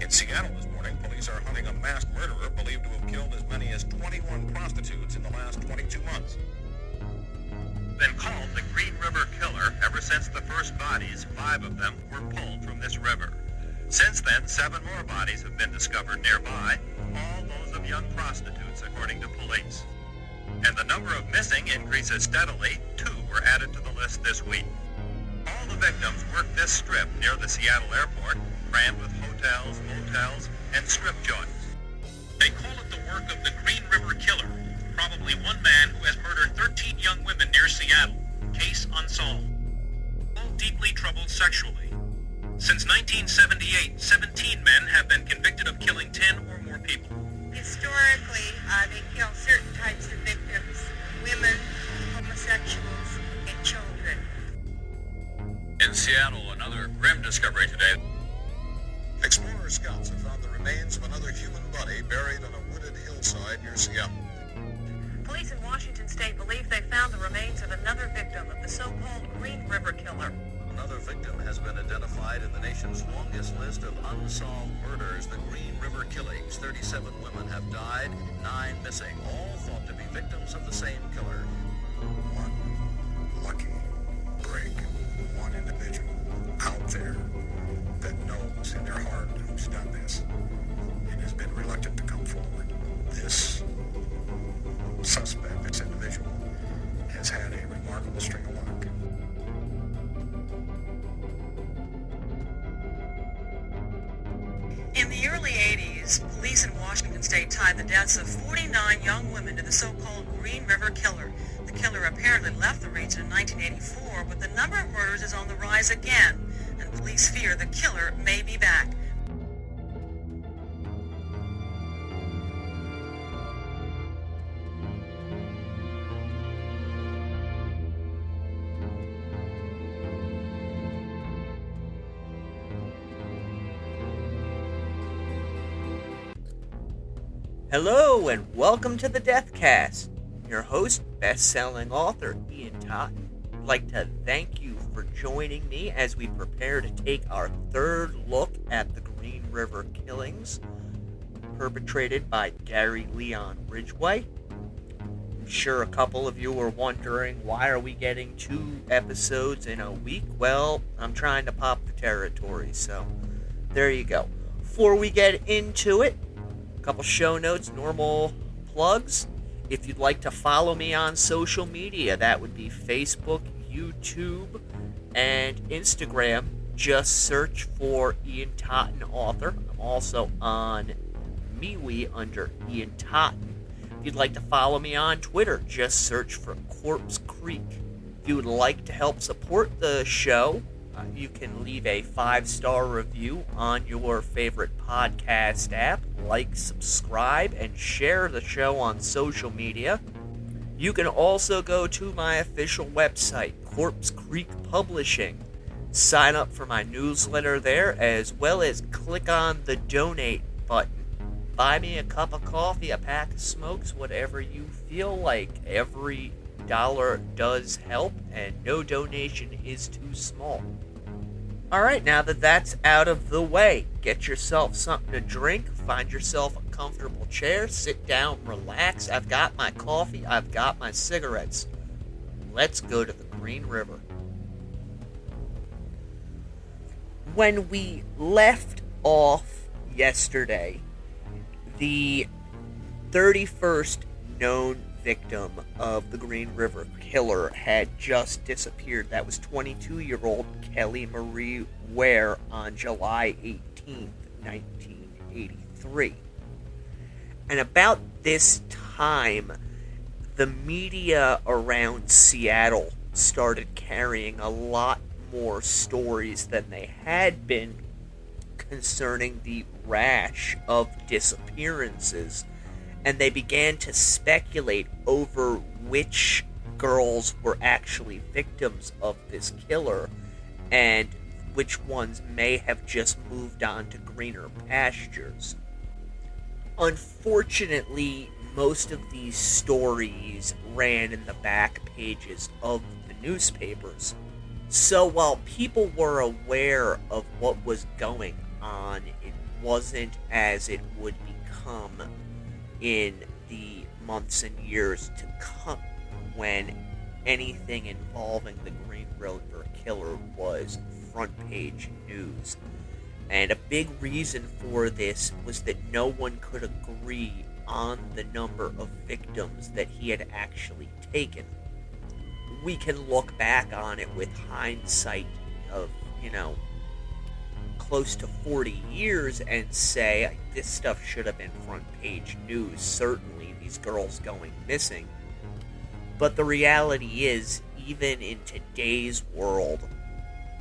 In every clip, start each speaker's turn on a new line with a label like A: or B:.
A: In Seattle this morning, police are hunting a masked murderer believed to have killed as many as 21 prostitutes in the last 22 months. Been called the Green River Killer ever since the first bodies, 5 of them, were pulled from this river. Since then, 7 more bodies have been discovered nearby, all those of young prostitutes, according to police. And the number of missing increases steadily. 2 were added to the list this week. All the victims worked this strip near the Seattle airport, crammed with hotels, motels, and strip joints. They call it the work of the Green River Killer, probably one man who has murdered 13 young women near Seattle. Case unsolved. All deeply troubled sexually. Since 1978, 17 men have been convicted of killing 10 or more people.
B: Historically, they kill certain types of victims: women, homosexuals, and children.
A: In Seattle, another grim discovery today. Explorer scouts have found the remains of another human body buried on a wooded hillside near Seattle.
B: Police in Washington State believe they found the remains of another victim of the so-called Green River Killer.
A: Another victim has been identified in the nation's longest list of unsolved murders, the Green River Killings. 37 women have died, 9 missing, all thought to be victims of the same killer. One lucky break, one individual out there that knows in their heart who's done this and has been reluctant to come forward. This suspect, this individual, has had a remarkable string of luck.
B: In the early 80s, police in Washington State tied the deaths of 49 young women to the so-called Green River Killer. The killer apparently left the region in 1984, but the number of murders is on the rise again, and police fear the killer may be back.
C: Hello and welcome to the Deathcast. Your host, best-selling author Ian Totten. I'd like to thank you for joining me as we prepare to take our third look at the Green River Killings, perpetrated by Gary Leon Ridgway. I'm sure a couple of you are wondering, why are we getting 2 episodes in a week? Well, I'm trying to pop the territory, so there you go. Before we get into it, couple show notes, normal plugs. If you'd like to follow me on social media, that would be Facebook, YouTube, and Instagram. Just search for Ian Totten Author. I'm also on MeWe under Ian Totten. If you'd like to follow me on Twitter, just search for Corpse Creek. If you would like to help support the show, you can leave a 5-star review on your favorite podcast app, like, subscribe, and share the show on social media. You can also go to my official website, Corpse Creek Publishing. Sign up for my newsletter there, as well as click on the donate button. Buy me a cup of coffee, a pack of smokes, whatever you feel like. Every dollar does help, and no donation is too small. Alright, now that that's out of the way, get yourself something to drink, find yourself a comfortable chair, sit down, relax. I've got my coffee, I've got my cigarettes. Let's go to the Green River. When we left off yesterday, the 31st known victim of the Green River Killer had just disappeared. That was 22-year-old Kelly Marie Ware on July 18th, 1983. And about this time, the media around Seattle started carrying a lot more stories than they had been concerning the rash of disappearances, and they began to speculate over which girls were actually victims of this killer and which ones may have just moved on to greener pastures. Unfortunately, most of these stories ran in the back pages of the newspapers. So while people were aware of what was going on in wasn't as it would become in the months and years to come, when anything involving the Green River Killer was front page news. And a big reason for this was that no one could agree on the number of victims that he had actually taken. We can look back on it with hindsight of, close to 40 years and say, this stuff should have been front page news, certainly, these girls going missing. But the reality is, even in today's world,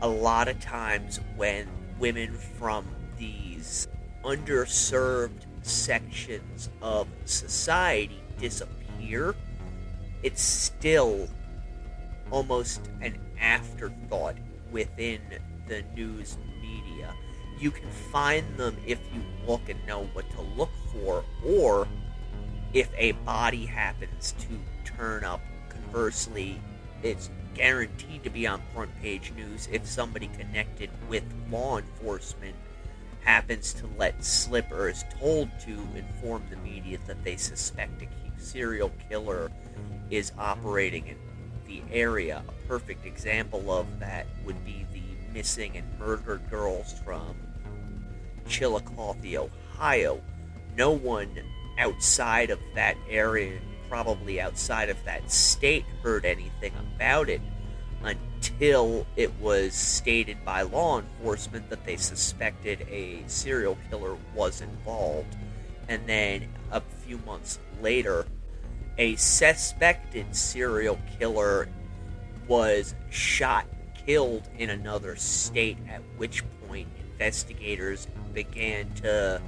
C: a lot of times when women from these underserved sections of society disappear, it's still almost an afterthought within the news media. You can find them if you look and know what to look for, or if a body happens to turn up. Conversely, it's guaranteed to be on front page news if somebody connected with law enforcement happens to let slip or is told to inform the media that they suspect a serial killer is operating in the area. A perfect example of that would be the missing and murdered girls from Chillicothe, Ohio. No one outside of that area, probably outside of that state, heard anything about it until it was stated by law enforcement that they suspected a serial killer was involved. And then a few months later, a suspected serial killer was shot and killed in another state, at which point investigators began to,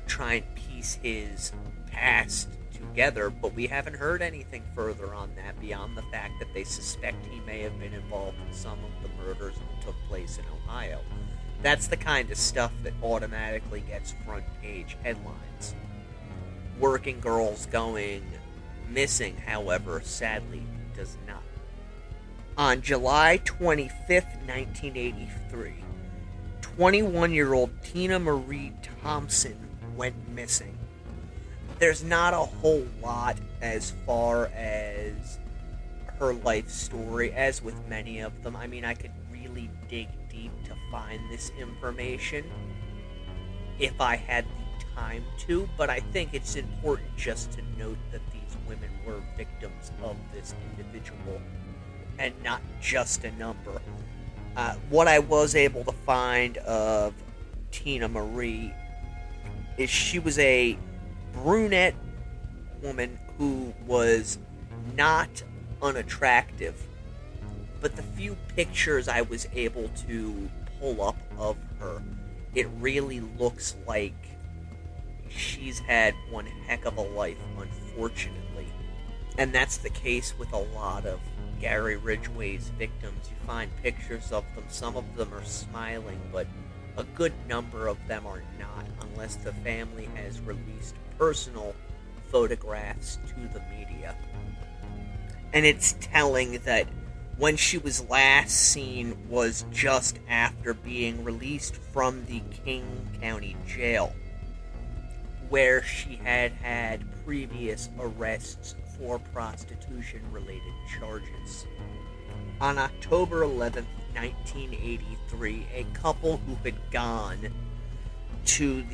C: try and piece his past together, but we haven't heard anything further on that beyond the fact that they suspect he may have been involved in some of the murders that took place in Ohio. That's the kind of stuff that automatically gets front page headlines. Working girls going missing, however, sadly does not. On July 25th, 1983, 21-year-old Tina Marie Thompson went missing. There's not a whole lot as far as her life story, as with many of them. I mean, I could really dig deep to find this information if I had the time to, but I think it's important just to note that these women were victims of this individual and not just a number. What I was able to find of Tina Marie is she was a brunette woman who was not unattractive, but the few pictures I was able to pull up of her, it really looks like she's had one heck of a life, unfortunately. And that's the case with a lot of Gary Ridgway's victims. You find pictures of them, some of them are smiling, but a good number of them are not, unless the family has released personal photographs to the media. And it's telling that when she was last seen was just after being released from the King County Jail, where she had had previous arrests for prostitution-related charges. On October 11th, 1983, a couple who had gone to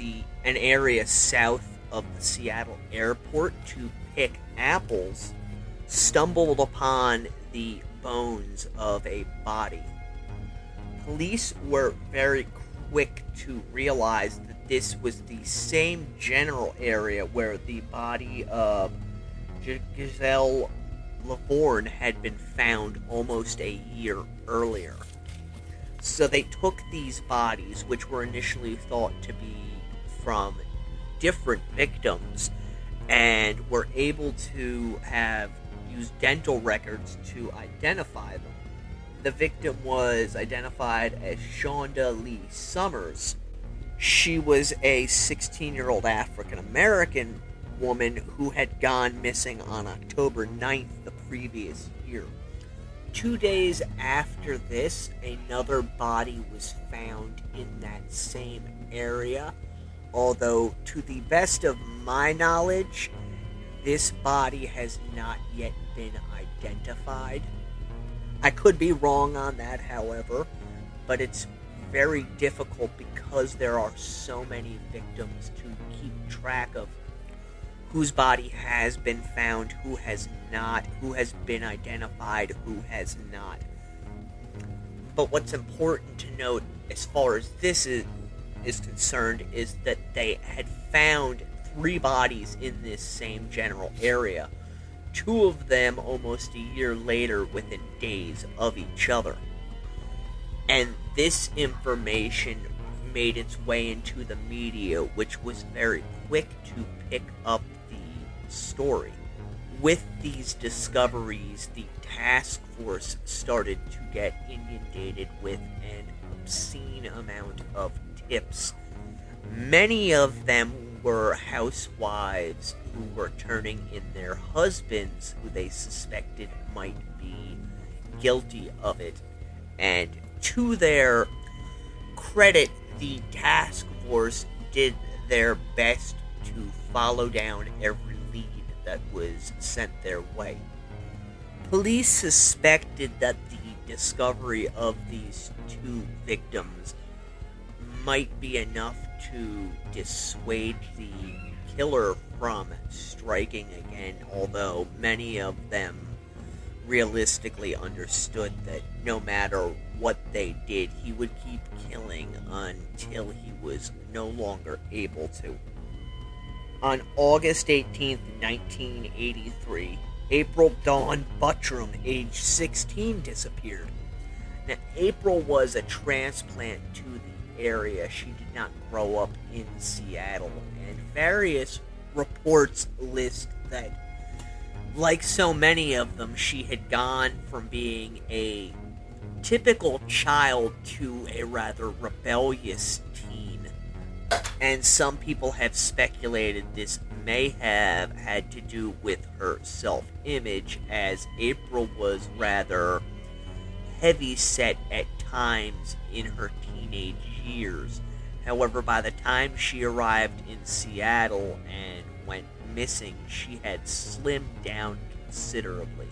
C: an area south of the Seattle airport to pick apples stumbled upon the bones of a body. Police were very quick to realize that this was the same general area where the body of Giselle Lavorne had been found almost a year earlier. So they took these bodies, which were initially thought to be from different victims, and were able to use dental records to identify them. The victim was identified as Shonda Lee Summers. She was a 16-year-old African-American woman who had gone missing on October 9th the previous year. 2 days after this, another body was found in that same area, although to the best of my knowledge, this body has not yet been identified. I could be wrong on that, however, but it's very difficult because there are so many victims to keep track of whose body has been found, who has not, who has been identified, who has not. But what's important to note as far as this is concerned is that they had found 3 bodies in this same general area, 2 of them almost a year later within days of each other. And this information made its way into the media, which was very quick to pick up the story. With these discoveries, the task force started to get inundated with an obscene amount of tips. Many of them were housewives who were turning in their husbands who they suspected might be guilty of it. And to their credit, the task force did their best to follow down every lead that was sent their way. Police suspected that the discovery of these 2 victims might be enough to dissuade the killer from striking again, although many of them realistically understood that no matter what they did, he would keep killing until he was no longer able to. On August 18th, 1983, April Dawn Buttram, age 16, disappeared. Now, April was a transplant to the area. She did not grow up in Seattle, and various reports list that, like so many of them, she had gone from being a typical child to a rather rebellious teen. And some people have speculated this may have had to do with her self-image, as April was rather heavy-set at times in her teenage years. However, by the time she arrived in Seattle and went missing, she had slimmed down considerably.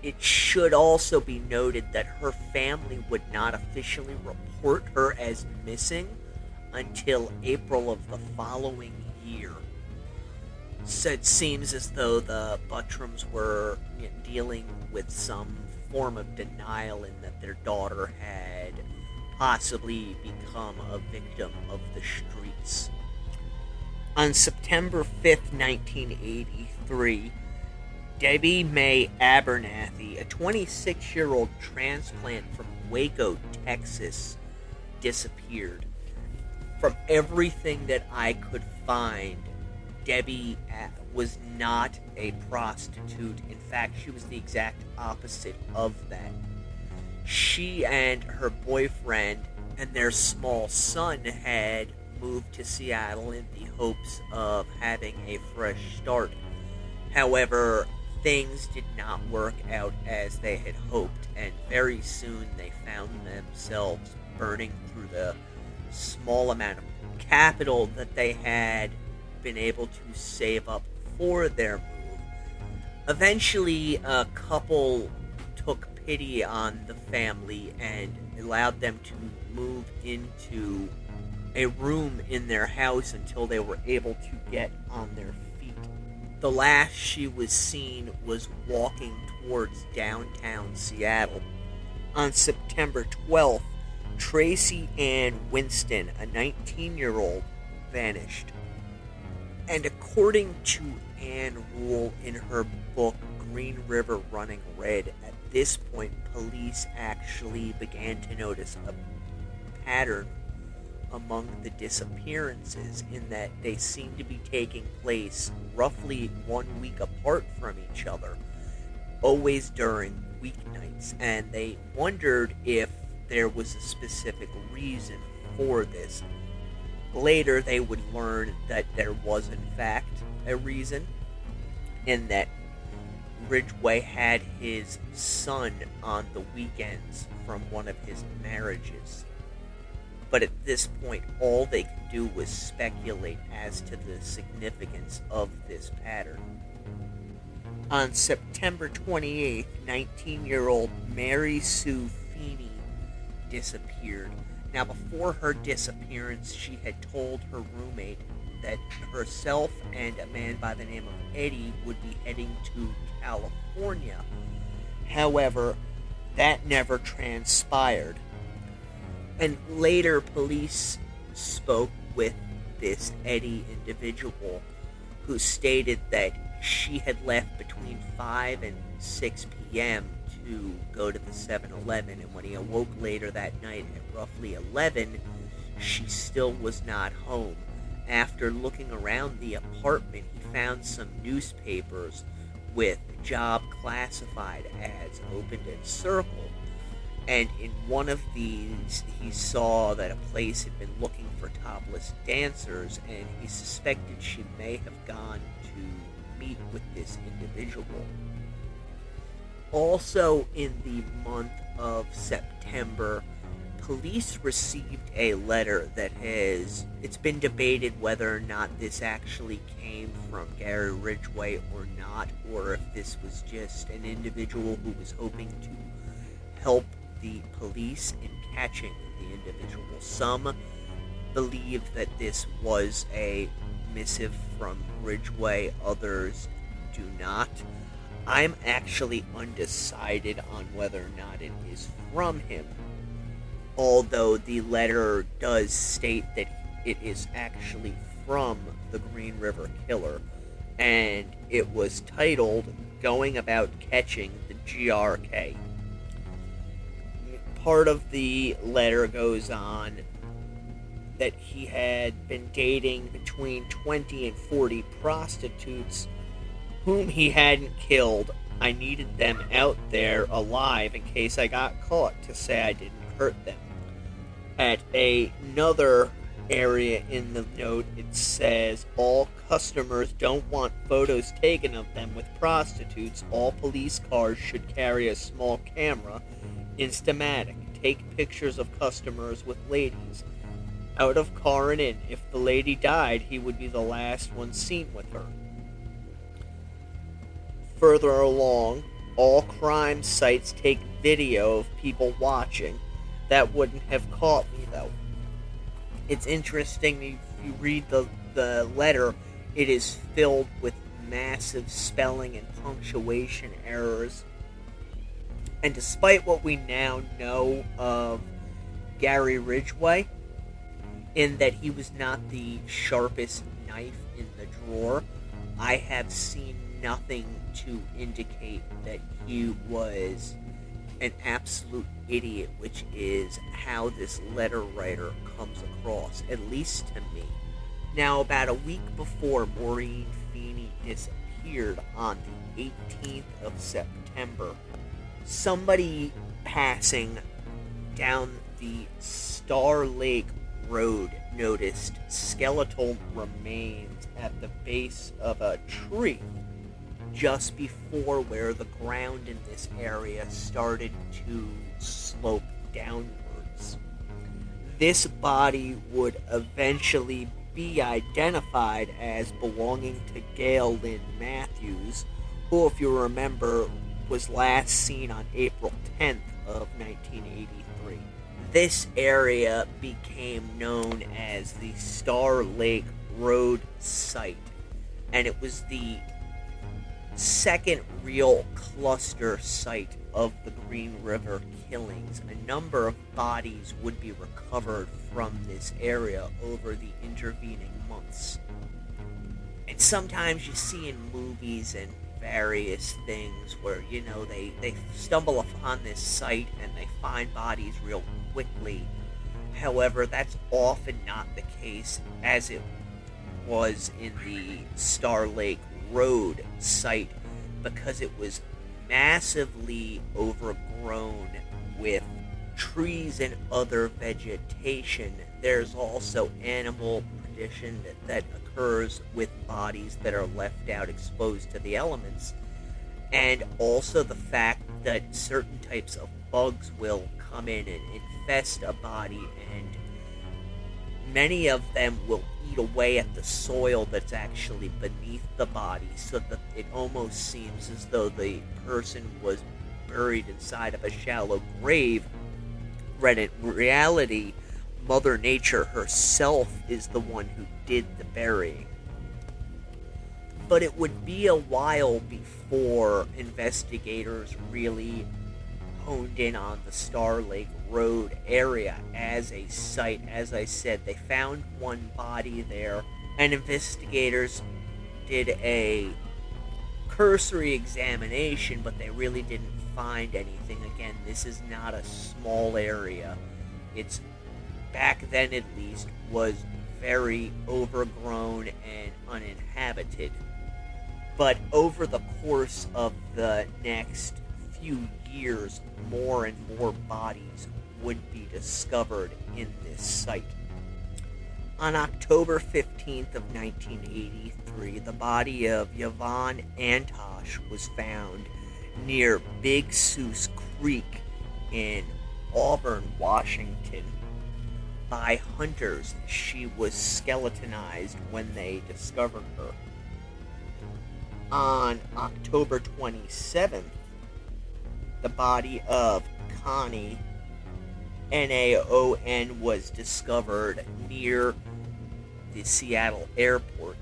C: It should also be noted that her family would not officially report her as missing until April of the following year. So it seems as though the Buttrams were dealing with some form of denial in that their daughter had possibly become a victim of the streets. On September 5th, 1983, Debbie Mae Abernathy, a 26-year-old transplant from Waco, Texas, disappeared. From everything that I could find, Debbie was not a prostitute. In fact, she was the exact opposite of that. She and her boyfriend and their small son had moved to Seattle in the hopes of having a fresh start. However, things did not work out as they had hoped, and very soon they found themselves burning through the small amount of capital that they had been able to save up for their move. Eventually, a couple took pity on the family and allowed them to move into a room in their house until they were able to get on their feet. The last she was seen was walking towards downtown Seattle. On September 12th, Tracy Ann Winston, a 19-year-old, vanished. And according to Ann Rule in her book Green River Running Red, at this point police actually began to notice a pattern among the disappearances in that they seemed to be taking place roughly 1 week apart from each other, always during weeknights, and they wondered if there was a specific reason for this. Later, they would learn that there was, in fact, a reason, and that Ridgway had his son on the weekends from one of his marriages. But at this point, all they could do was speculate as to the significance of this pattern. On September 28th, 19-year-old Mary Sue Feeney disappeared. Now, before her disappearance, she had told her roommate that herself and a man by the name of Eddie would be heading to California. However, that never transpired. And later, police spoke with this Eddie individual who stated that she had left between 5 and 6 p.m. to go to the 7-Eleven, and when he awoke later that night at roughly 11, she still was not home. After looking around the apartment, he found some newspapers with job classified ads opened and circled. And in one of these, he saw that a place had been looking for topless dancers, and he suspected she may have gone to meet with this individual. Also in the month of September, police received a letter that it's been debated whether or not this actually came from Gary Ridgway or not, or if this was just an individual who was hoping to help the police in catching the individual. Some believe that this was a missive from Ridgway, others do not. I'm actually undecided on whether or not it is from him, although the letter does state that it is actually from the Green River Killer, and it was titled Going About Catching the GRK. Part of the letter goes on that he had been dating between 20 and 40 prostitutes whom he hadn't killed. I needed them out there alive in case I got caught to say I didn't hurt them. At another area in the note, it says, all customers don't want photos taken of them with prostitutes. All police cars should carry a small camera. Instamatic. Take pictures of customers with ladies. Out of car and in. If the lady died, he would be the last one seen with her. Further along, all crime sites take video of people watching. That wouldn't have caught me, though. It's interesting, if you read the letter, it is filled with massive spelling and punctuation errors. And despite what we now know of Gary Ridgway, in that he was not the sharpest knife in the drawer, I have seen nothing to indicate that he was an absolute idiot, which is how this letter writer comes across, at least to me. Now, about a week before Maureen Feeney disappeared on the 18th of September, somebody passing down the Star Lake Road noticed skeletal remains at the base of a tree just before where the ground in this area started to slope downwards. This body would eventually be identified as belonging to Gail Lynn Matthews, who, if you remember, was last seen on April 10th of 1983. This area became known as the Star Lake Road site, and it was the second real cluster site of the Green River killings. A number of bodies would be recovered from this area over the intervening months. And sometimes you see in movies and various things where, they stumble upon this site and they find bodies real quickly. However, that's often not the case, as it was in the Star Lake Road site, because it was massively overgrown with trees and other vegetation. There's also animal predation that occurs with bodies that are left out exposed to the elements. and also the fact that certain types of bugs will come in and infest a body, and many of them will eat away at the soil that's actually beneath the body, so that it almost seems as though the person was buried inside of a shallow grave, when in reality, Mother Nature herself is the one who did the burying. But it would be a while before investigators really honed in on the Star Lake Road area as a site. As I said, they found one body there, and investigators did a cursory examination, but they really didn't find anything. Again, this is not a small area. It's, back then at least, was very overgrown and uninhabited. But over the course of the next few years, more and more bodies would be discovered in this site. On October 15th of 1983, the body of Yvonne Antosh was found near Big Sioux Creek in Auburn, Washington, by hunters. She was skeletonized when they discovered her. On October 27th, the body of Connie, Naon, was discovered near the Seattle airport.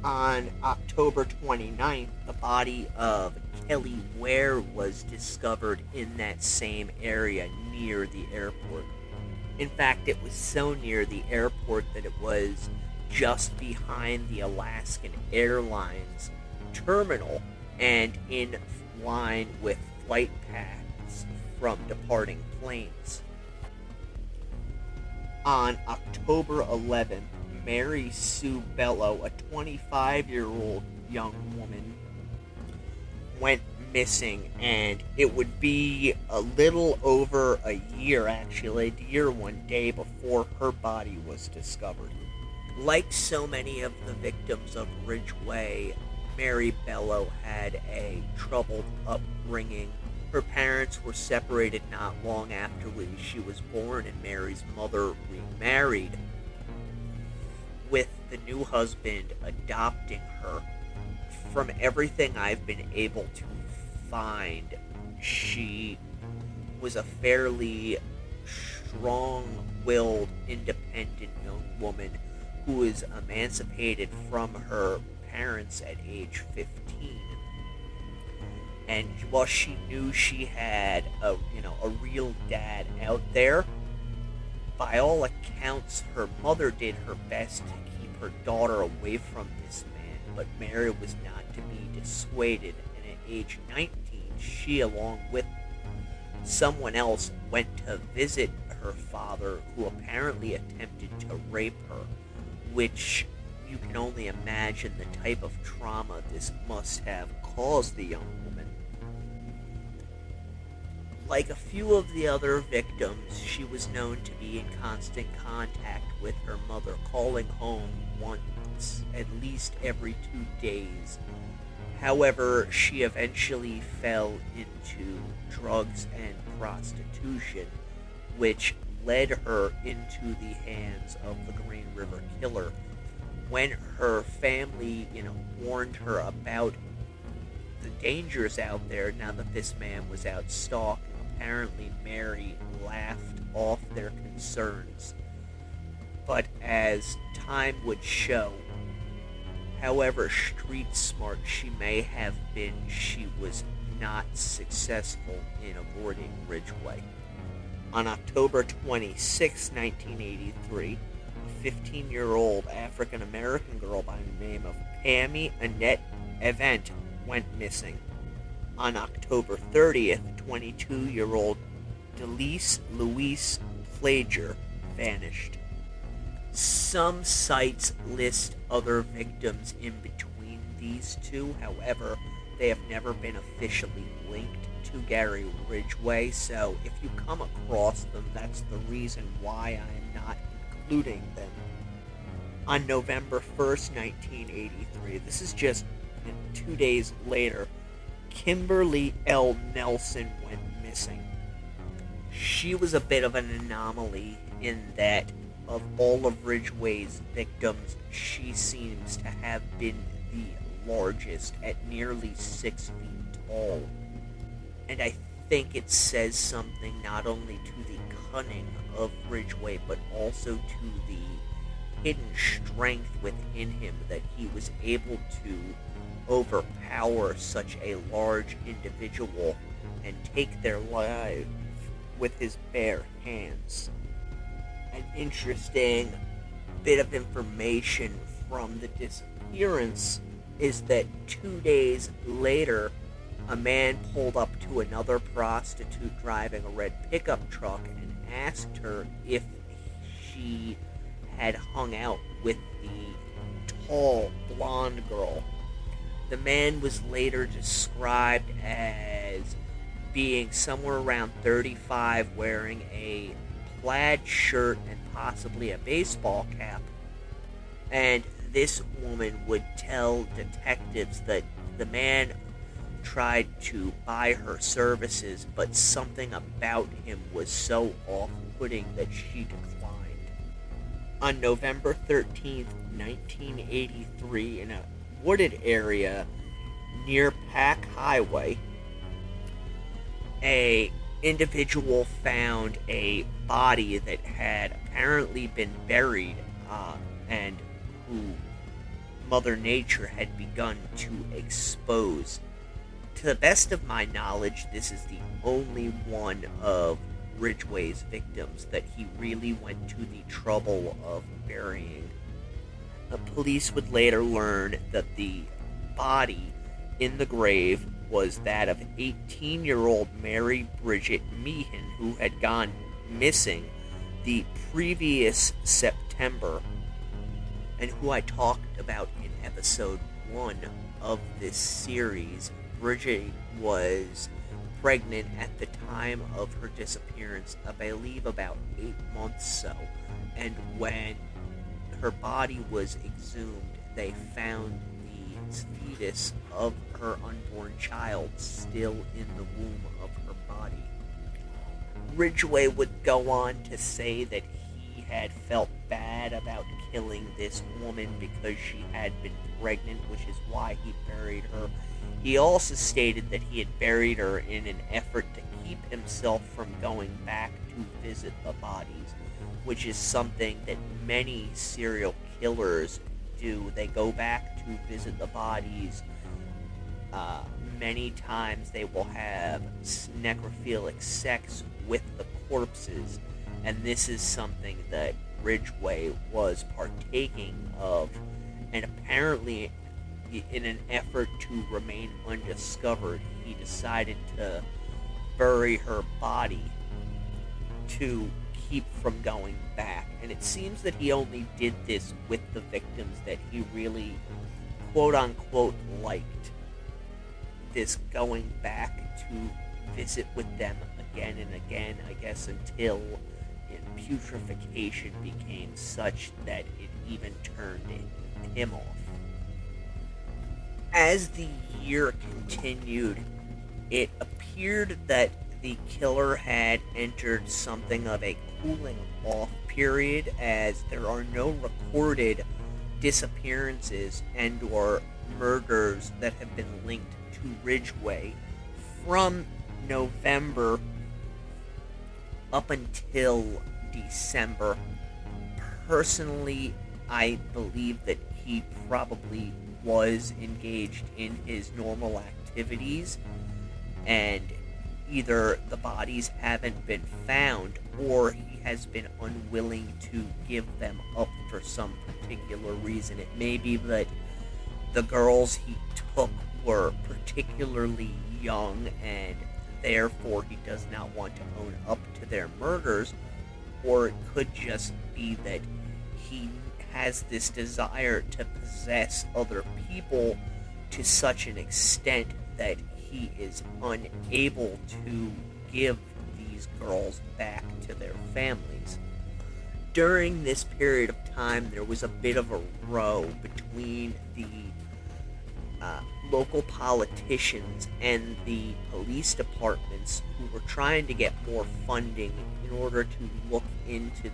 C: On October 29th, the body of Kelly Ware was discovered in that same area near the airport. In fact, it was so near the airport that it was just behind the Alaskan Airlines terminal and in line with flight paths from departing planes. On October 11th, Mary Sue Bello, a 25-year-old young woman, went missing, and it would be a little over a year, actually, a year one day before her body was discovered. Like so many of the victims of Ridgeway, Mary Bello had a troubled upbringing. Her parents were separated not long after she was born, and Mary's mother remarried, with the new husband adopting her. From everything I've been able to find, she was a fairly strong-willed, independent young woman who was emancipated from her parents at age 15. And while she knew she had a real dad out there, by all accounts, her mother did her best to keep her daughter away from this man, but Mary was not to be dissuaded, and at age 19, she, along with someone else, went to visit her father, who apparently attempted to rape her, which you can only imagine the type of trauma this must have caused the young woman. Like a few of the other victims, she was known to be in constant contact with her mother, calling home once, at least every 2 days. However, she eventually fell into drugs and prostitution, which led her into the hands of the Green River Killer. When her family, warned her about the dangers out there, now that this man was out stalking, apparently Mary laughed off their concerns. But as time would show, however street smart she may have been, she was not successful in avoiding Ridgeway. On October 26, 1983, a 15-year-old African-American girl by the name of Pammy Annette Event went missing. On October 30th, 22-year-old Delise Louise Plager vanished. Some sites list other victims in between these two, however, they have never been officially linked to Gary Ridgeway, so if you come across them, that's the reason why I am not including them. On November 1st, 1983, this is just 2 days later, Kimberly L. Nelson went missing. She was a bit of an anomaly in that of all of Ridgway's victims, she seems to have been the largest at nearly 6 feet tall. And I think it says something not only to the cunning of Ridgway, but also to the hidden strength within him that he was able to overpower such a large individual and take their life with his bare hands. An interesting bit of information from the disappearance is that 2 days later, a man pulled up to another prostitute driving a red pickup truck and asked her if she had hung out with the tall blonde girl. The man was later described as being somewhere around 35, wearing a plaid shirt and possibly a baseball cap. And this woman would tell detectives that the man tried to buy her services, but something about him was so off-putting that she declined. On November 13th, 1983, in a wooded area near Pack Highway, a individual found a body that had apparently been buried and who Mother Nature had begun to expose. To the best of my knowledge, this is the only one of Ridgway's victims that he really went to the trouble of burying. The police would later learn that the body in the grave was that of 18-year-old Mary Bridget Meehan, who had gone missing the previous September, and who I talked about in episode 1 of this series. Bridget was pregnant at the time of her disappearance, I believe about 8 months so, and when her body was exhumed, they found the fetus of her unborn child still in the womb of her body. Ridgway would go on to say that he had felt bad about killing this woman because she had been pregnant, which is why he buried her. He also stated that he had buried her in an effort to keep himself from going back to visit the bodies, which is something that many serial killers do. They go back to visit the bodies. Many times they will have necrophilic sex with the corpses, and this is something that Ridgway was partaking of, and apparently in an effort to remain undiscovered, he decided to bury her body to keep from going back. And it seems that he only did this with the victims that he really quote-unquote liked. This going back to visit with them again and again, I guess, until putrefaction became such that it even turned him off. As the year continued, it appeared that the killer had entered something of a cooling off period, as there are no recorded disappearances and or murders that have been linked to Ridgway from November up until December. Personally, I believe that he probably was engaged in his normal activities, and either the bodies haven't been found or he has been unwilling to give them up for some particular reason. It may be that the girls he took were particularly young and therefore he does not want to own up to their murders, or it could just be that he has this desire to possess other people to such an extent that he is unable to give these girls back to their families. During this period of time, there was a bit of a row between the local politicians and the police departments who were trying to get more funding in order to look into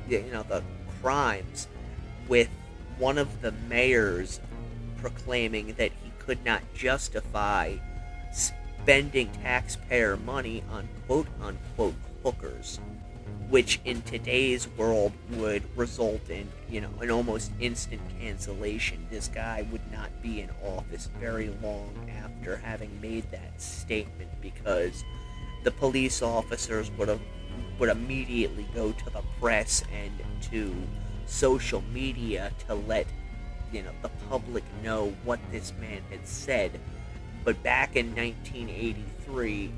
C: the crimes, with one of the mayors proclaiming that he could not justify spending taxpayer money on quote-unquote hookers, which in today's world would result in, an almost instant cancellation. This guy would not be in office very long after having made that statement, because the police officers would immediately go to the press and to social media to let the public know what this man had said. But back in 1983,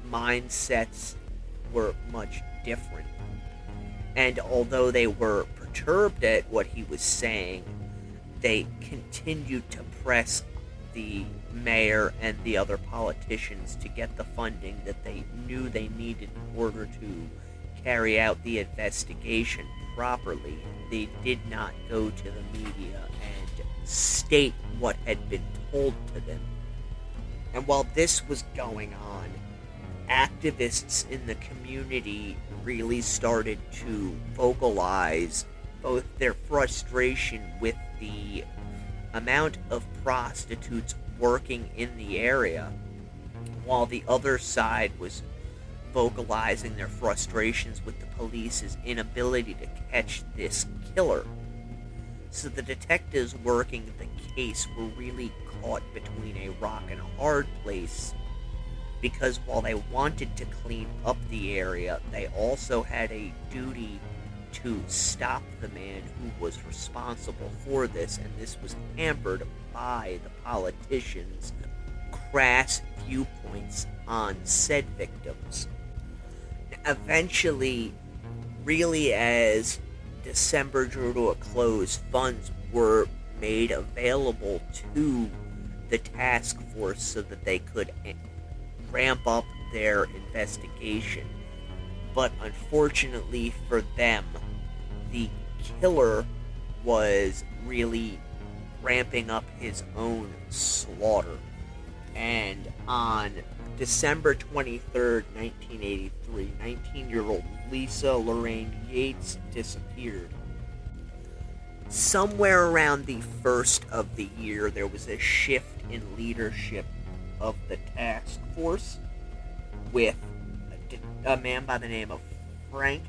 C: mindsets were much different. And although they were perturbed at what he was saying, they continued to press the mayor and the other politicians to get the funding that they knew they needed in order to carry out the investigation properly. They did not go to the media and state what had been told to them. And while this was going on, activists in the community really started to vocalize both their frustration with the amount of prostitutes working in the area, while the other side was vocalizing their frustrations with the police's inability to catch this killer. So the detectives working the case were really caught between a rock and a hard place, because while they wanted to clean up the area, they also had a duty to stop the man who was responsible for this, and this was hampered by the politicians' crass viewpoints on said victims. Eventually, really as December drew to a close, funds were made available to the task force so that they could ramp up their investigation. But unfortunately for them, the killer was really ramping up his own slaughter. And on December 23rd, 1983, 19-year-old Lisa Lorraine Yates disappeared. Somewhere around the first of the year, there was a shift in leadership of the task force, with a man by the name of Frank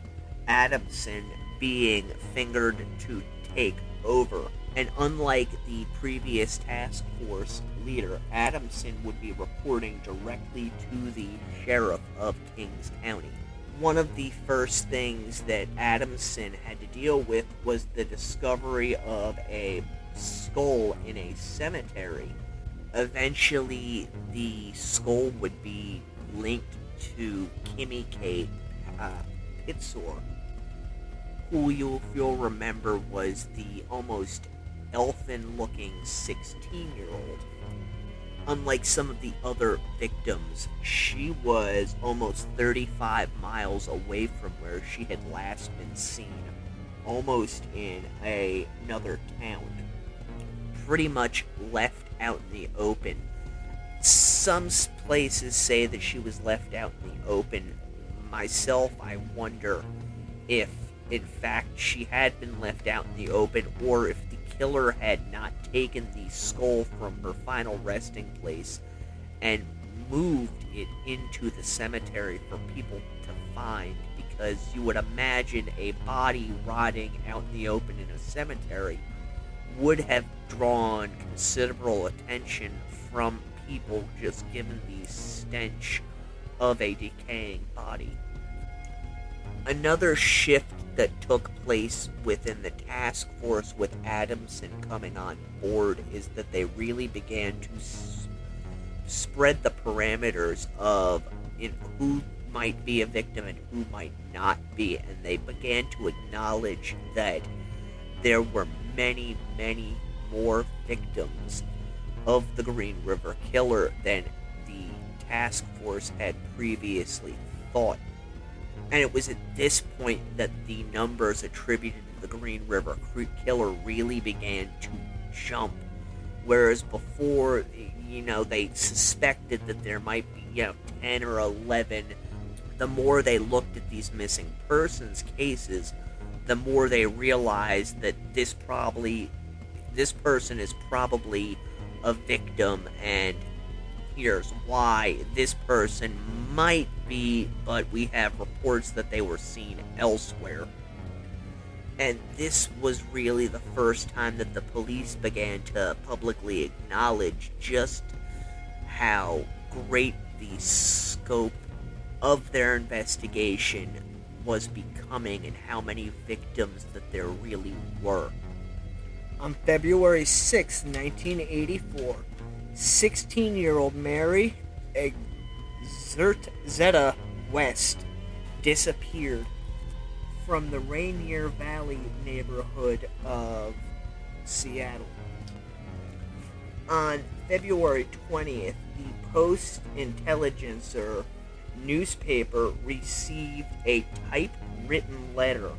C: Adamson being fingered to take over. And unlike the previous task force leader, Adamson would be reporting directly to the sheriff of Kings County. One of the first things that Adamson had to deal with was the discovery of a skull in a cemetery. Eventually, the skull would be linked to Kimmy K. Pitsor, who if you'll remember was the almost elfin-looking 16-year-old. Unlike some of the other victims, she was almost 35 miles away from where she had last been seen, almost in another town. Pretty much left out in the open. Some places say that she was left out in the open. Myself, I wonder if, in fact, she had been left out in the open, or if the killer had not taken the skull from her final resting place and moved it into the cemetery for people to find, because you would imagine a body rotting out in the open in a cemetery would have drawn considerable attention from people, just given the stench of a decaying body. Another shift that took place within the task force with Adamson coming on board is that they really began to spread the parameters of who might be a victim and who might not be, and they began to acknowledge that there were many, many more victims of the Green River Killer than the task force had previously thought. And it was at this point that the numbers attributed to the Green River Killer really began to jump, Whereas before, they suspected that there might be, 10 or 11. The more they looked at these missing persons cases, the more they realized that this person is probably a victim, and here's why. This person might be, but we have reports that they were seen elsewhere. And this was really the first time that the police began to publicly acknowledge just how great the scope of their investigation was becoming and how many victims that there really were. On February 6, 1984, 16-year-old Mary Zeta West disappeared from the Rainier Valley neighborhood of Seattle. On February 20th, the Post-Intelligencer newspaper received a typewritten letter.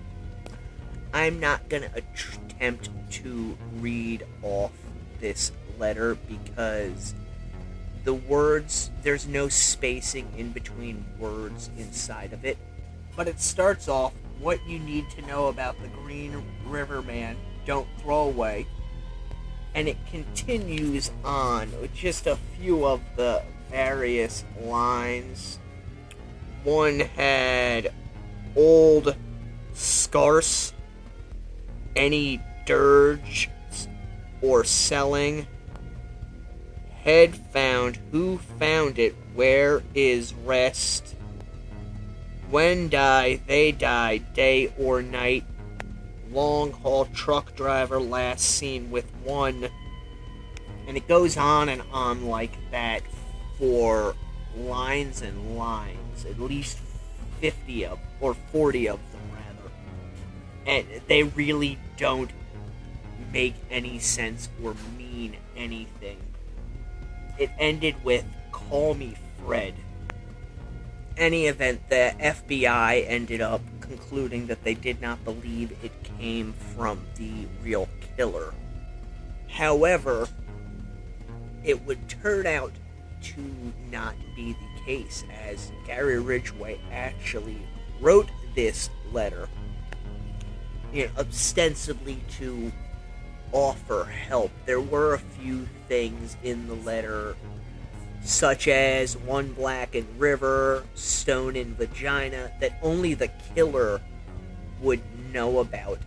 C: I'm not going to attempt to read off this letter because the words, there's no spacing in between words inside of it. But it starts off, what you need to know about the Green River Man, don't throw away. And it continues on with just a few of the various lines. One had old scarce, any dirge or selling, head found, who found it, where is rest, when die, they die, day or night, long haul truck driver last seen with one. And it goes on and on like that for lines and lines, at least 50 of, or 40 of them rather. And they really don't make any sense or mean anything. It ended with, call me Fred. Any event, the FBI ended up concluding that they did not believe it came from the real killer. However, it would turn out to not be the case, as Gary Ridgway actually wrote this letter, ostensibly to offer help. There were a few things in the letter, such as one blackened river, stone in vagina, that only the killer would know about.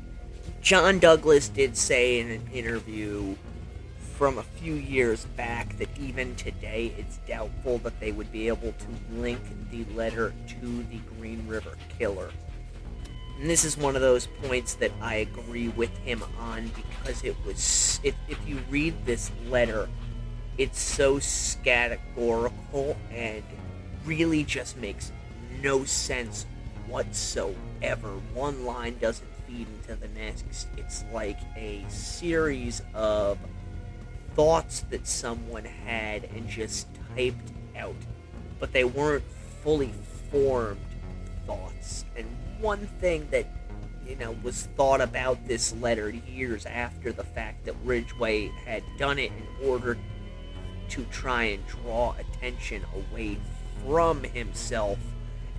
C: John Douglas did say in an interview from a few years back that even today it's doubtful that they would be able to link the letter to the Green River Killer. And this is one of those points that I agree with him on, because it was, if you read this letter, it's so categorical and really just makes no sense whatsoever. One line doesn't feed into the next. It's like a series of thoughts that someone had and just typed out, but they weren't fully formed thoughts. And one thing that was thought about this letter years after the fact, that Ridgway had done it in order to try and draw attention away from himself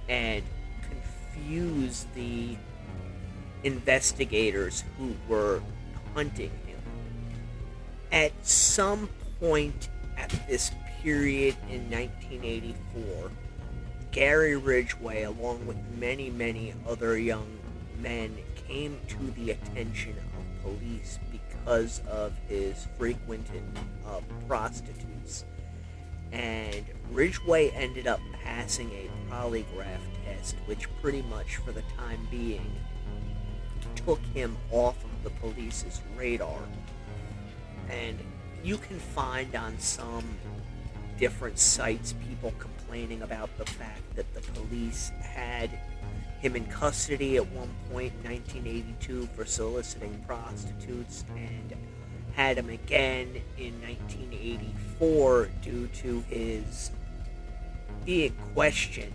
C: and confuse the investigators who were hunting him. At some point at this period in 1984, Gary Ridgway, along with many, many other young men, came to the attention of police because of his frequenting of prostitutes. And Ridgway ended up passing a polygraph test, which pretty much for the time being took him off of the police's radar. And you can find on some different sites people complaining about the fact that the police had him in custody at one point in 1982 for soliciting prostitutes, and had him again in 1984 due to his being questioned.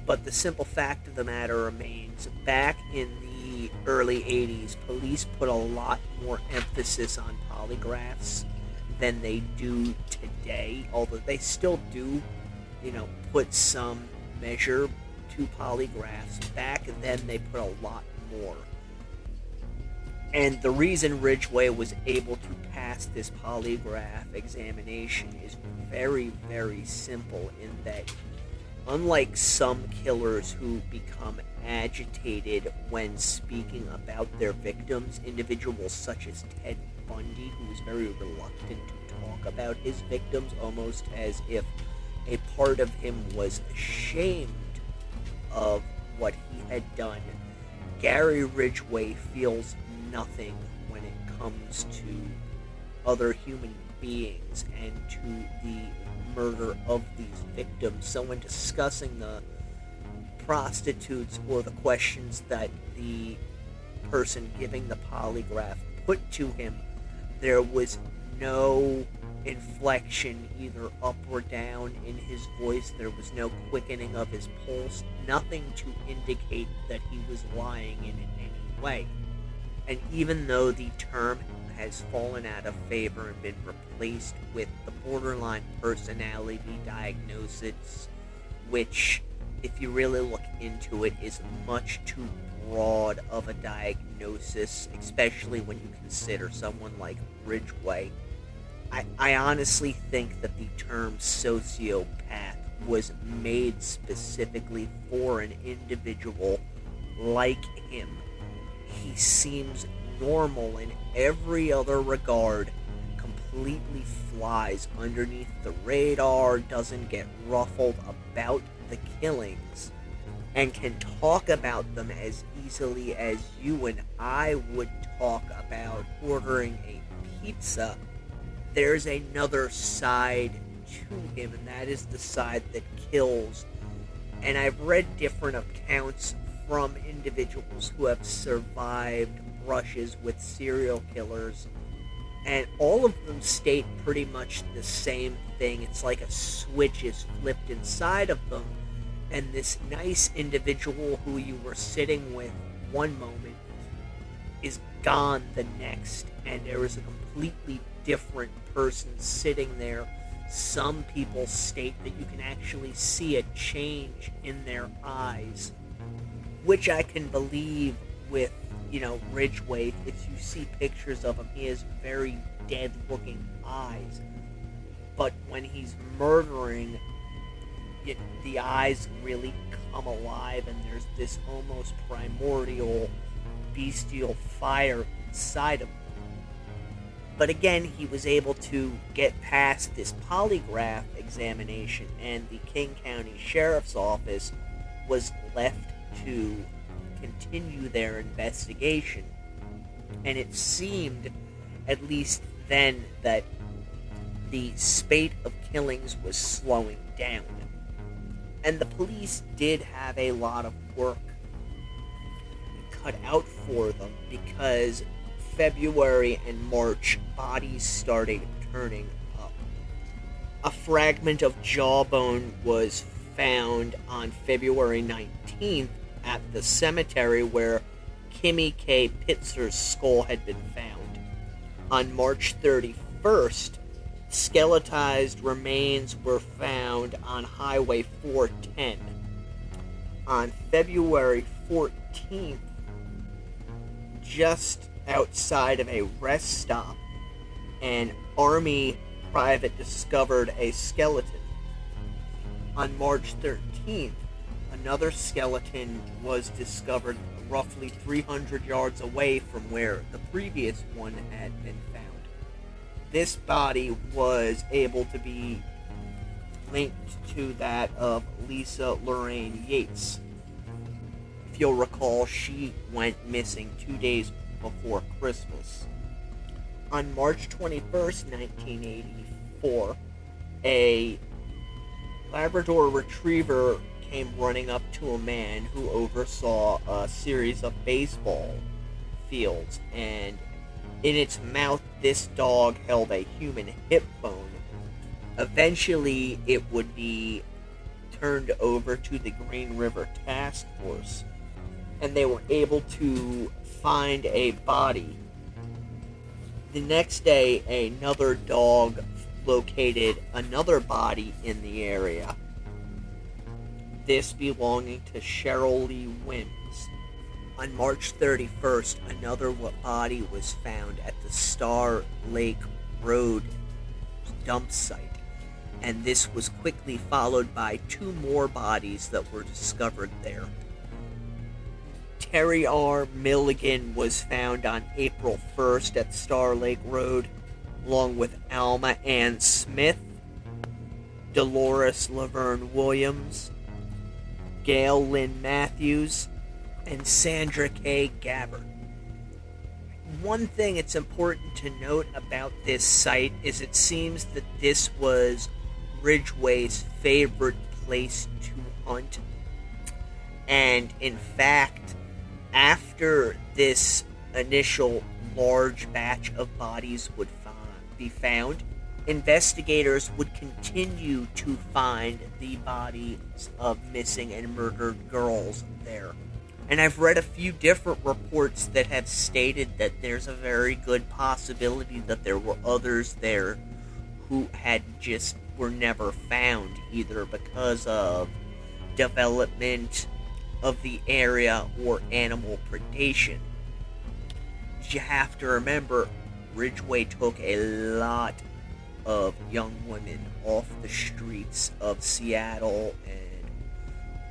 C: But the simple fact of the matter remains, back in the early 80s, police put a lot more emphasis on polygraphs than they do today, although they still do, put some measure to polygraphs. Back then, they put a lot more. And the reason Ridgway was able to pass this polygraph examination is very, very simple, in that unlike some killers who become agitated when speaking about their victims, individuals such as Ted Bundy, who was very reluctant to talk about his victims, almost as if a part of him was ashamed of what he had done, Gary Ridgway feels nothing when it comes to other human beings and to the murder of these victims. So when discussing the prostitutes or the questions that the person giving the polygraph put to him, there was no inflection either up or down in his voice. There was no quickening of his pulse, nothing to indicate that he was lying in any way. And even though the term has fallen out of favor and been replaced with the borderline personality diagnosis, which, if you really look into it, is much too broad of a diagnosis, especially when you consider someone like Ridgway. I honestly think that the term sociopath was made specifically for an individual like him. He seems normal in every other regard, completely flies underneath the radar, doesn't get ruffled about the killings, and can talk about them as easily as you and I would talk about ordering a pizza. There's another side to him, and that is the side that kills. And I've read different accounts from individuals who have survived brushes with serial killers, and all of them state pretty much the same thing. It's like a switch is flipped inside of them, and this nice individual who you were sitting with one moment is gone the next, and there is a completely different person sitting there. Some people state that you can actually see a change in their eyes, which I can believe with, Ridgway. If you see pictures of him, he has very dead-looking eyes. But when he's murdering, the eyes really come alive, and there's this almost primordial, bestial fire inside of him. But again, he was able to get past this polygraph examination, and the King County Sheriff's Office was left to continue their investigation. And it seemed, at least then, that the spate of killings was slowing down. And the police did have a lot of work cut out for them, because February and March, bodies started turning up. A fragment of jawbone was found on February 19th at the cemetery where Kimmy K. Pitzer's skull had been found. On March 31st, skeletized remains were found on Highway 410. On February 14th, just outside of a rest stop, an Army private discovered a skeleton. On March 13th, another skeleton was discovered roughly 300 yards away from where the previous one had been found. This body was able to be linked to that of Lisa Lorraine Yates. If you'll recall, she went missing 2 days before Christmas. On March 21st, 1984, a Labrador Retriever came running up to a man who oversaw a series of baseball fields, and in its mouth this dog held a human hip bone. Eventually it would be turned over to the Green River Task Force, and they were able to find a body The next day, another dog located another body in the area, this belonging to Cheryl Lee Wims. On March 31st, another body was found at the Star Lake Road dump site, and this was quickly followed by 2 more bodies that were discovered there. Terry R. Milligan was found on April 1st at Star Lake Road, along with Alma Ann Smith, Dolores Laverne Williams, Gail Lynn Matthews, and Sandra K. Gabbard. One thing it's important to note about this site is it seems that this was Ridgway's favorite place to hunt. And in fact, after this initial large batch of bodies would be found, investigators would continue to find the bodies of missing and murdered girls there. And I've read a few different reports that have stated that there's a very good possibility that there were others there who were never found, either because of development of the area or animal predation. You have to remember, Ridgway took a lot of young women off the streets of Seattle and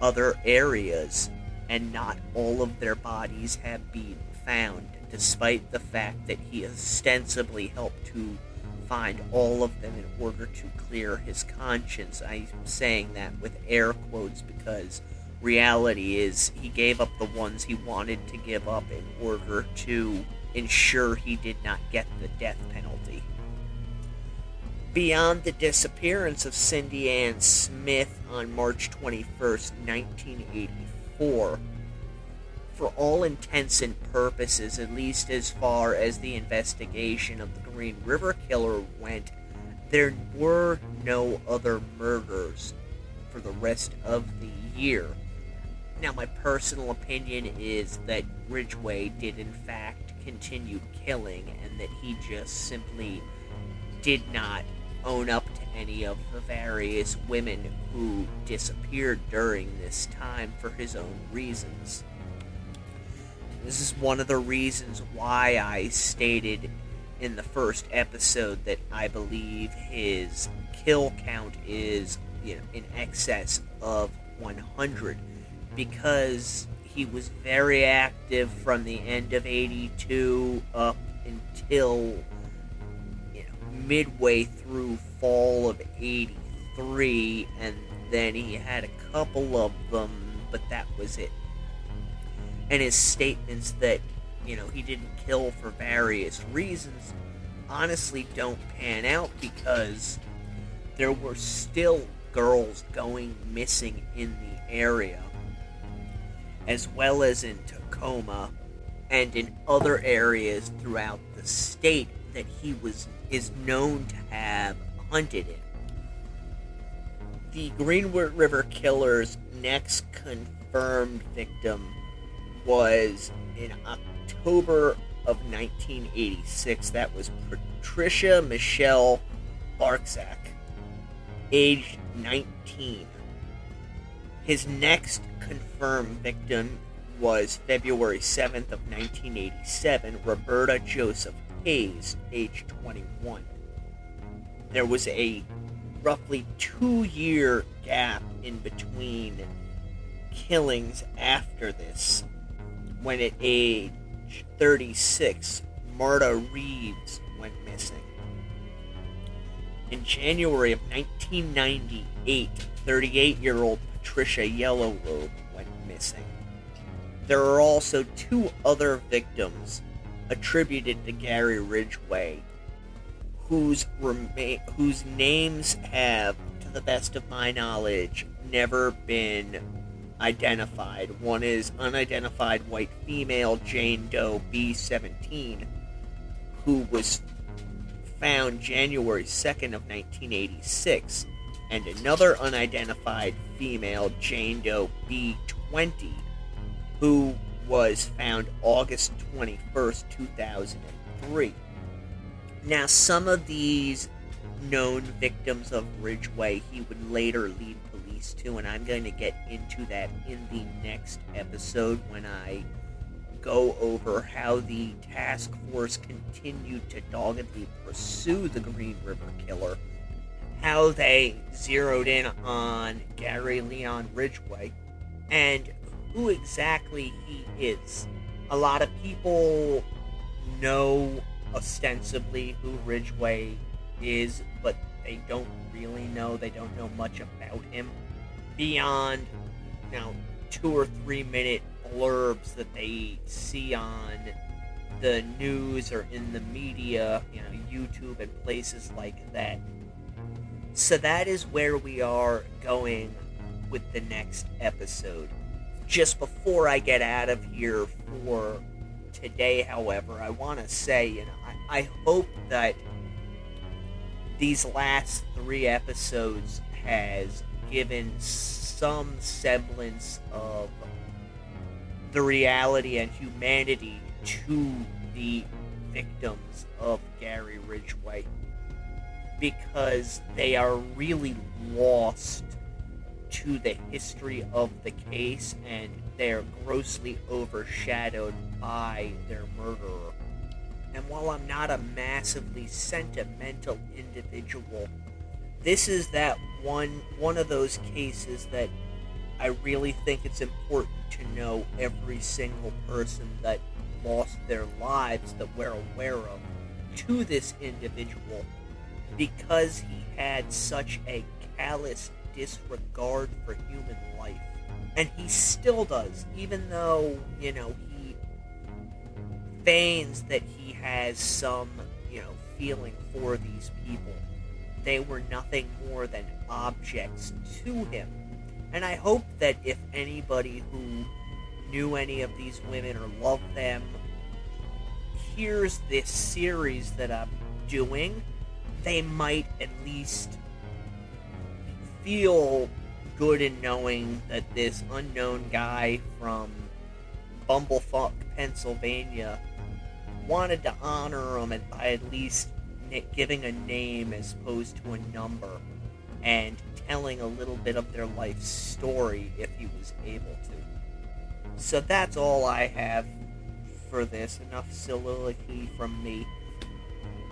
C: other areas, and not all of their bodies have been found, despite the fact that he ostensibly helped to find all of them in order to clear his conscience. I'm saying that with air quotes because reality is he gave up the ones he wanted to give up in order to ensure he did not get the death penalty. Beyond the disappearance of Cindy Ann Smith on March 21st, 1984, for all intents and purposes, at least as far as the investigation of the Green River Killer went, there were no other murders for the rest of the year. Now, my personal opinion is that Ridgway did in fact continue killing, and that he just simply did not own up to any of the various women who disappeared during this time for his own reasons. This is one of the reasons why I stated in the first episode that I believe his kill count is, in excess of 100, because he was very active from the end of 82 up until midway through fall of 83, and then he had a couple of them, but that was it. And his statements that, he didn't kill for various reasons honestly don't pan out, because there were still girls going missing in the area, as well as in Tacoma and in other areas throughout the state that he is known to have hunted in. The Green River Killer's next confirmed victim was in October of 1986. That was Patricia Michelle Barczak, aged 19. His next confirmed victim was February 7th of 1987, Roberta Joseph Hayes, age 21. There was a roughly 2-year gap in between killings after this, when at age 36, Marta Reeves went missing. In January of 1998, 38-year-old Patricia Yellowrobe went missing. There are also 2 other victims attributed to Gary Ridgway, whose names have, to the best of my knowledge, never been identified. One is unidentified white female Jane Doe B17, who was found January 2nd of 1986, and another unidentified female Jane Doe B20, who was found August 21st, 2003. Now, some of these known victims of Ridgway he would later lead police to, and I'm going to get into that in the next episode when I go over how the task force continued to doggedly pursue the Green River Killer, how they zeroed in on Gary Leon Ridgway, and who exactly he is. A lot of people know ostensibly who Ridgway is, but they don't really know. They don't know much about him beyond, 2 or 3 minute blurbs that they see on the news or in the media, YouTube and places like that. So that is where we are going with the next episode. Just before I get out of here for today, however, I want to say, I hope that these last 3 episodes has given some semblance of the reality and humanity to the victims of Gary Ridgway, because they are really lost to the history of the case, and they are grossly overshadowed by their murderer. And while I'm not a massively sentimental individual, this is that one of those cases that I really think it's important to know every single person that lost their lives that we're aware of to this individual, because he had such a callous disregard for human life. And he still does, even though, he feigns that he has some, feeling for these people. They were nothing more than objects to him. And I hope that if anybody who knew any of these women or loved them hears this series that I'm doing, they might at least feel good in knowing that this unknown guy from Bumblefuck, Pennsylvania, wanted to honor him by at least giving a name as opposed to a number, and telling a little bit of their life story if he was able to. So that's all I have for this. Enough soliloquy from me.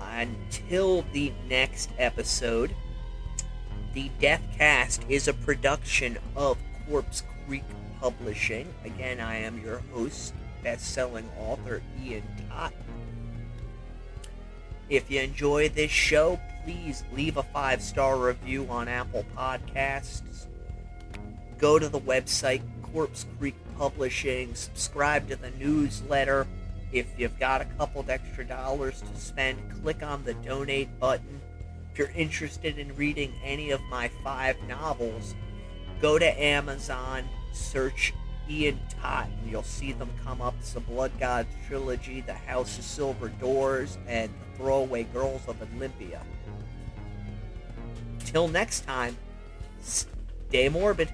C: Until the next episode, the Deathcast is a production of Corpse Creek Publishing. Again, I am your host, best-selling author Ian Totten. If you enjoy this show, please leave a 5-star review on Apple Podcasts. Go to the website, Corpse Creek Publishing. Subscribe to the newsletter. If you've got a couple of extra dollars to spend, click on the donate button. If you're interested in reading any of my 5 novels, go to Amazon, search Ian Totten. You'll see them come up. It's the Blood Gods Trilogy, The House of Silver Doors, and The Throwaway Girls of Olympia. Till next time, stay morbid.